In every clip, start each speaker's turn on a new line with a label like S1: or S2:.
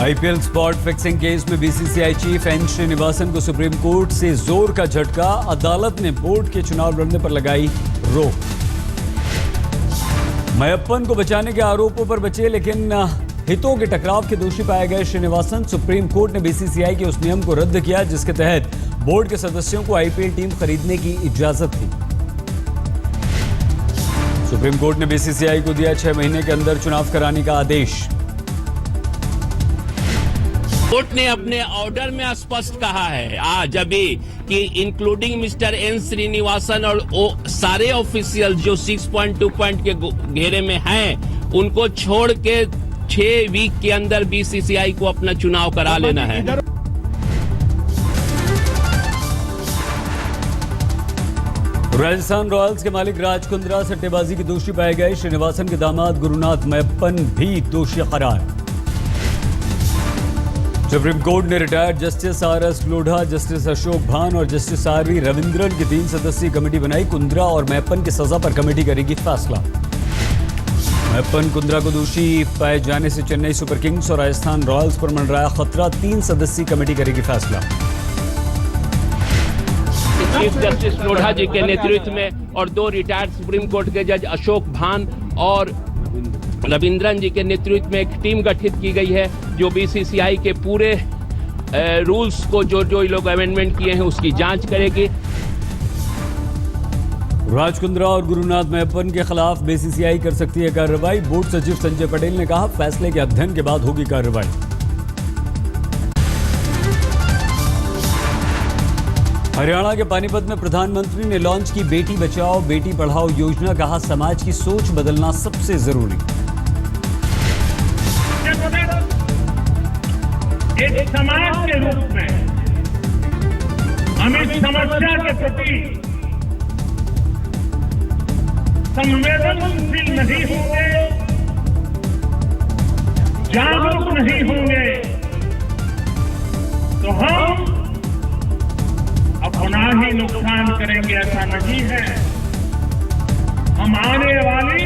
S1: IPL spot fixing case में BCCI chief N Srinivasan को supreme court से जोर का झटका। अदालत ने बोर्ड के चुनाव लड़ने पर लगाई रोक। मयप्पन को बचाने के आरोपों पर बचे, लेकिन हितों के टकराव के दोषी पाए गए श्रीनिवासन। सुप्रीम कोर्ट ने बीसीसीआई के उस नियम को रद्द किया जिसके तहत बोर्ड के सदस्यों को आईपीएल टीम खरीदने की इजाजत थी। सुप्रीम कोर्ट ने बीसीसीआई को दिया 6 महीने के अंदर चुनाव कराने का आदेश।
S2: कोर्ट ने अपने ऑर्डर में स्पष्ट कहा है आज अभी कि इंक्लूडिंग मिस्टर एन श्रीनिवासन और सारे ऑफिशियल जो 6.2 पॉइंट के घेरे में हैं, उनको छोड़ के 6 वीक के अंदर बीसीसीआई को अपना चुनाव करा लेना है।
S1: राजस्थान रॉयल्स के मालिक राज कुंद्रा सट्टेबाजी के दोषी पाए गए। श्रीनिवासन के दामाद गुरुनाथ मयप्पन भी दोषी करार। सुप्रीम कोर्ट ने retired justice RS. Lodha, justice Ashok भान और जस्टिस आर.वी. रविंद्रन की 3 सदस्यीय कमेटी बनाई। कुंद्रा और मयप्पन की सजा पर कमेटी करेगी फैसला। मयप्पन कुंद्रा को दोषी पाए जाने से चेन्नई सुपर किंग्स और राजस्थान रॉयल्स पर मंडराया खतरा। 3 सदस्यीय कमेटी करेगी फैसला।
S2: चीफ जस्टिस लोढ़ा जी के नेतृत्व में और 2 रिटायर्ड सुप्रीम कोर्ट के जज अशोक भान और रविंद्रन जी के नेतृत्व में एक टीम गठित की गई है जो बीसीसीआई के पूरे रूल्स को जो लोग अमेंडमेंट किए हैं उसकी जांच करेगी।
S1: राज कुंद्रा और गुरुनाथ मयप्पन के खिलाफ बीसीसीआई कर सकती है कार्रवाई। बोर्ड सचिव संजय पटेल ने कहा फैसले के अध्ययन के बाद होगी कार्रवाई। हरियाणा के पानीपत में प्रधानमंत्री ने लॉन्च की बेटी बचाओ बेटी पढ़ाओ योजना। कहा समाज की सोच बदलना सबसे जरूरी।
S3: एक समाज के रूप में हम इस समस्या के प्रति संवेदनशील नहीं होंगे, जागरूक नहीं होंगे तो हम अपना ही नुकसान करेंगे। ऐसा नहीं है। हम आने वाली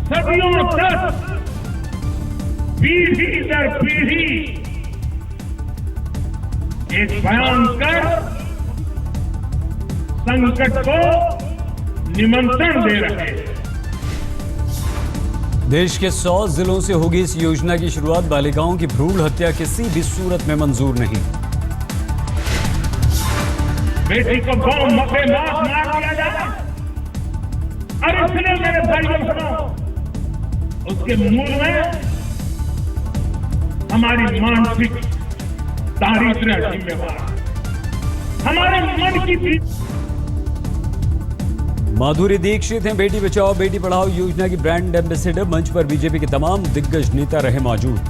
S3: सदियों तक पीढ़ी दर पीढ़ी एक भयंकर संकट को निमंत्रण दे रहे हैं।
S1: देश के 100 जिलों से होगी इस योजना की शुरुआत। बालिकाओं की भ्रूण हत्या किसी भी सूरत में मंजूर नहीं।
S3: बेटी को मौत मार दिया जाए और इसलिए मेरे भाइयों सुनो, उसके मूल में हमारी मानसिक दारिद्र्य जिम्मेवार, हमारे मन की भी।
S1: माधुरी दीक्षित हैं बेटी बचाओ बेटी पढ़ाओ योजना की ब्रांड एम्बेसडर। मंच पर बीजेपी के तमाम दिग्गज नेता रहे मौजूद।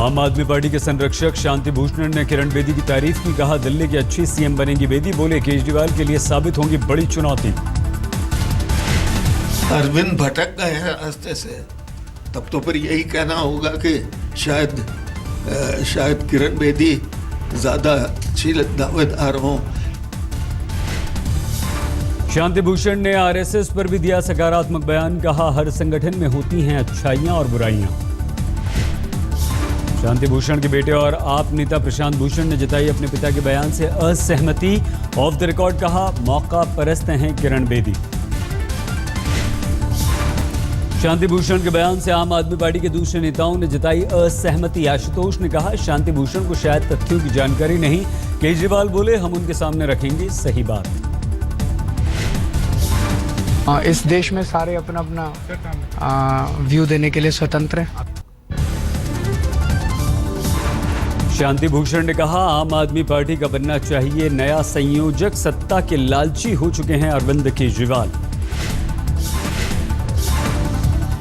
S1: आम आदमी पार्टी के संरक्षक शांति भूषण ने किरण बेदी की तारीफ की। कहा दिल्ली की अच्छी सीएम बनेगी बेदी। बोले केजरीवाल के लिए साबित होंगी बड़ी चुनौती।
S4: अरविंद भटक गए हैं रास्ते से, तब तो फिर यही कहना होगा कि शायद किरण बेदी ज्यादा अच्छी दावेदार हों।
S1: शांति भूषण ने आरएसएस पर भी दिया सकारात्मक बयान। कहा हर संगठन में होती हैं अच्छाइयां और बुराइयां। शांति भूषण के बेटे और आप नेता प्रशांत भूषण ने जताई अपने पिता के बयान से असहमति। ऑफ द रिकॉर्ड कहा मौका परस्त हैं किरण बेदी। शांति भूषण के बयान से आम आदमी पार्टी के दूसरे नेताओं ने जताई असहमति। आशुतोष ने कहा शांति भूषण को शायद तथ्यों की जानकारी नहीं। केजरीवाल बोले हम उनके सामने रखेंगे सही बात।
S5: इस देश में सारे अपना अपना व्यू देने के लिए स्वतंत्र हैं।
S1: शांति भूषण ने कहा आम आदमी पार्टी का बनना चाहिए नया संयोजक। सत्ता के लालची हो चुके हैं अरविंद केजरीवाल।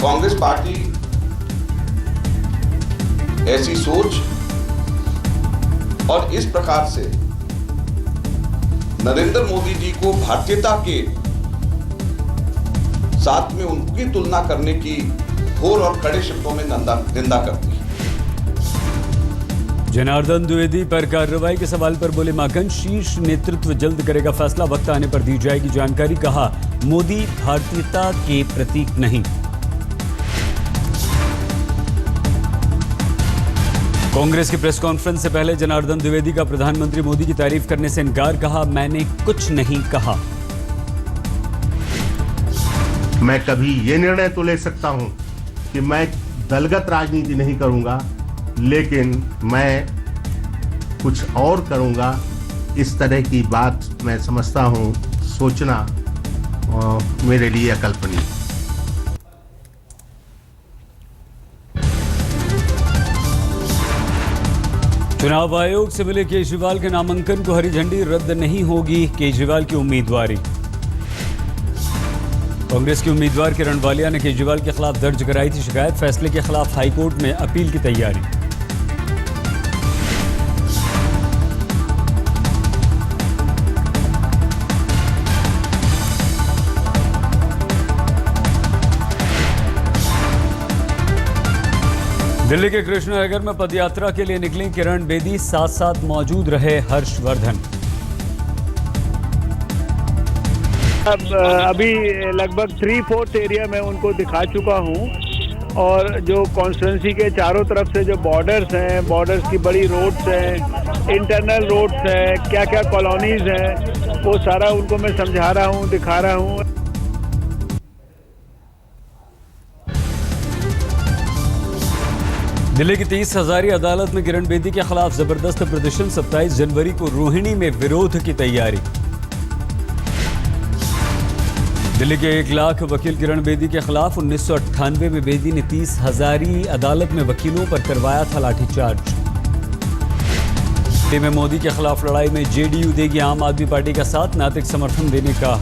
S6: कांग्रेस पार्टी ऐसी सोच और इस प्रकार से नरेंद्र मोदी जी को भारतीयता के साथ में उनकी तुलना करने की घोर और कड़े शब्दों में निंदा करती है।
S1: जनार्दन द्विवेदी पर कार्रवाई के सवाल पर बोले माकन शीर्ष नेतृत्व जल्द करेगा फैसला। वक्त आने पर दी जाएगी जानकारी। कहा मोदी भारतीयता के प्रतीक नहीं। कांग्रेस की प्रेस कॉन्फ्रेंस से पहले जनार्दन द्विवेदी का प्रधानमंत्री मोदी की तारीफ करने से इनकार, कहा मैंने कुछ नहीं कहा।
S7: मैं कभी ये निर्णय तो ले सकता हूं कि मैं दलगत राजनीति नहीं करूंगा, लेकिन मैं कुछ और करूंगा, इस तरह की बात मैं समझता हूं, सोचना मेरे लिए अकल्पनीय।
S1: चुनाव आयोग से मिले केजरीवाल के नामांकन को हरी झंडी, रद्द नहीं होगी केजरीवाल की उम्मीदवारी। कांग्रेस की उम्मीदवार किरण वालिया ने केजरीवाल के खिलाफ दर्ज कराई थी शिकायत, फैसले के खिलाफ हाईकोर्ट में अपील की तैयारी। दिल्ली के कृष्णनगर में पदयात्रा के लिए निकली किरण बेदी, साथ साथ मौजूद रहे हर्षवर्धन।
S8: अभी लगभग 3/4 एरिया में उनको दिखा चुका हूं और जो कॉन्स्टिट्यूंसी के चारों तरफ से जो बॉर्डर्स हैं, बॉर्डर्स की बड़ी रोड्स हैं, इंटरनल रोड्स हैं, क्या क्या कॉलोनीज हैं, वो सारा उनको मैं समझा रहा हूं, दिखा रहा हूं।
S1: दिल्ली की 30 हजारी अदालत में किरण बेदी के खिलाफ जबरदस्त प्रदर्शन, 27 जनवरी को रोहिणी में विरोध की तैयारी। दिल्ली के 1 लाख वकील किरण बेदी के खिलाफ 1998 में बेदी ने 30 हजारी अदालत में वकीलों पर करवाया था लाठीचार्ज। दिल्ली में मोदी के खिलाफ लड़ाई में जेडीयू देगी आम आदमी पार्टी का साथ, नैतिक समर्थन देने का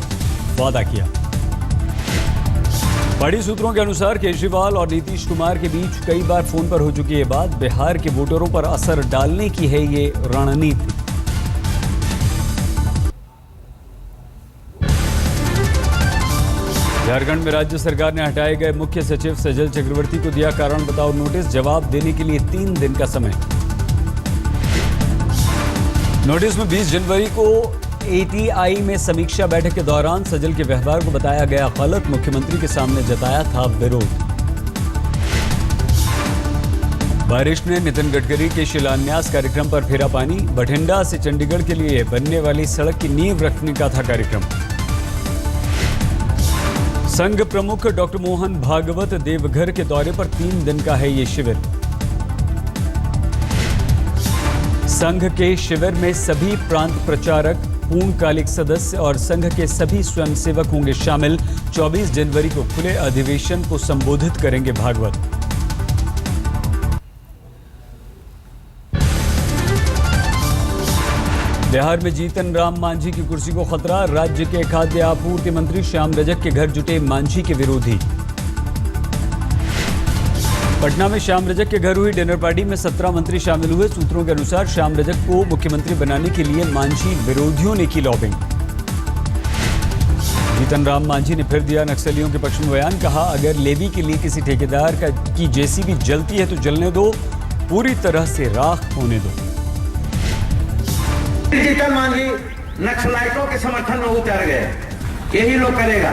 S1: वादा किया। बड़ी सूत्रों के अनुसार केजरीवाल और नीतीश कुमार के बीच कई बार फोन पर हो चुकी है बात, बिहार के वोटरों पर असर डालने की है ये रणनीति। झारखंड में राज्य सरकार ने हटाए गए मुख्य सचिव सजल चक्रवर्ती को दिया कारण बताओ नोटिस, जवाब देने के लिए 3 दिन का समय। नोटिस में 20 जनवरी को एटीआई में समीक्षा बैठक के दौरान सजल के व्यवहार को बताया गया गलत, मुख्यमंत्री के सामने जताया था विरोध। बारिश ने नितिन गडकरी के शिलान्यास कार्यक्रम पर फेरा पानी, बठिंडा से चंडीगढ़ के लिए बनने वाली सड़क की नींव रखने का था कार्यक्रम। संघ प्रमुख डॉक्टर मोहन भागवत देवघर के दौरे पर 3 दिन का है ये शिविर। संघ के शिविर में सभी प्रांत प्रचारक, पूर्णकालिक सदस्य और संघ के सभी स्वयंसेवक होंगे शामिल। 24 जनवरी को खुले अधिवेशन को संबोधित करेंगे भागवत। बिहार में जीतन राम मांझी की कुर्सी को खतरा, राज्य के खाद्य आपूर्ति मंत्री श्याम रजक के घर जुटे मांझी के विरोधी। पटना में श्याम रजक के घर हुई डिनर पार्टी में 17 मंत्री शामिल हुए। सूत्रों के अनुसार श्याम रजक को मुख्यमंत्री बनाने के लिए मांझी विरोधियों ने की लॉबिंग। जीतन राम मांझी ने फिर दिया नक्सलियों के पक्ष में बयान, कहा अगर लेवी के लिए किसी ठेकेदार की जेसीबी जलती है तो जलने दो, पूरी तरह से राख होने दो।
S9: जीतन मांझी नक्सलाइटों के समर्थन में उतर गए, यही लोग करेगा,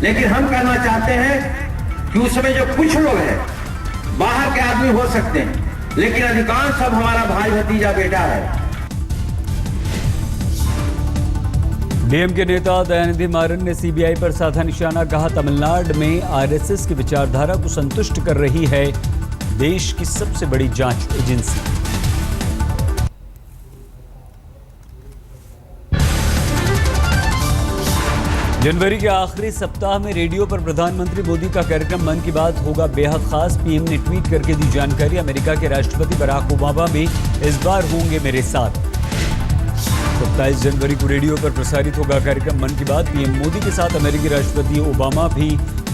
S9: लेकिन हम कहना चाहते हैं कि उसमें जो कुछ लोग हैं बाहर के आदमी हो सकते हैं, लेकिन अधिकांश सब हमारा भाई भतीजा बेटा है।
S1: डीएम के नेता दयानिधि मारन ने सीबीआई पर साधा निशाना, कहा तमिलनाडु में आरएसएस की विचारधारा को संतुष्ट कर रही है देश की सबसे बड़ी जांच एजेंसी। जनवरी के आखिरी सप्ताह में रेडियो पर प्रधानमंत्री मोदी का कार्यक्रम मन की बात होगा बेहद खास, पीएम ने ट्वीट करके दी जानकारी। अमेरिका के राष्ट्रपति बराक ओबामा भी इस बार होंगे मेरे साथ। 27 जनवरी को रेडियो पर प्रसारित होगा कार्यक्रम मन की बात, पीएम मोदी के साथ अमेरिकी राष्ट्रपति ओबामा भी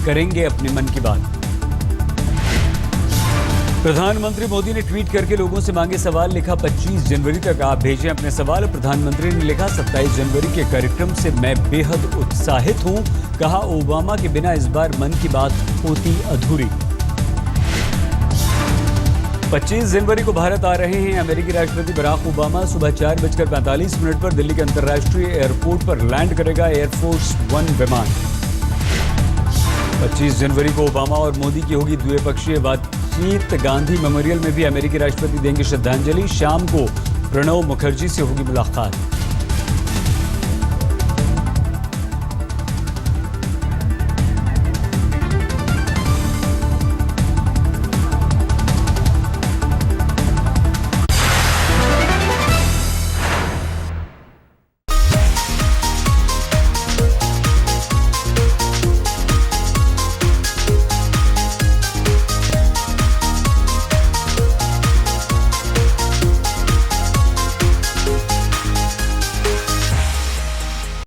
S1: करेंगे अपने मन की बात। प्रधानमंत्री मोदी ने ट्वीट करके लोगों से मांगे सवाल, लिखा 25 जनवरी तक आप भेजें अपने सवाल। प्रधानमंत्री ने लिखा 27 जनवरी के कार्यक्रम से मैं बेहद उत्साहित हूं, कहा ओबामा के बिना इस बार मन की बात होती अधूरी। 25 जनवरी को भारत आ रहे हैं अमेरिकी राष्ट्रपति बराक ओबामा। सुबह 4:45 पर दिल्ली के अंतर्राष्ट्रीय एयरपोर्ट पर लैंड करेगा एयरफोर्स 1 विमान। 25 जनवरी को ओबामा और मोदी की होगी द्विपक्षीय बातचीत। गांधी मेमोरियल में भी अमेरिकी राष्ट्रपति देंगे श्रद्धांजलि। शाम को प्रणब मुखर्जी से होगी मुलाकात।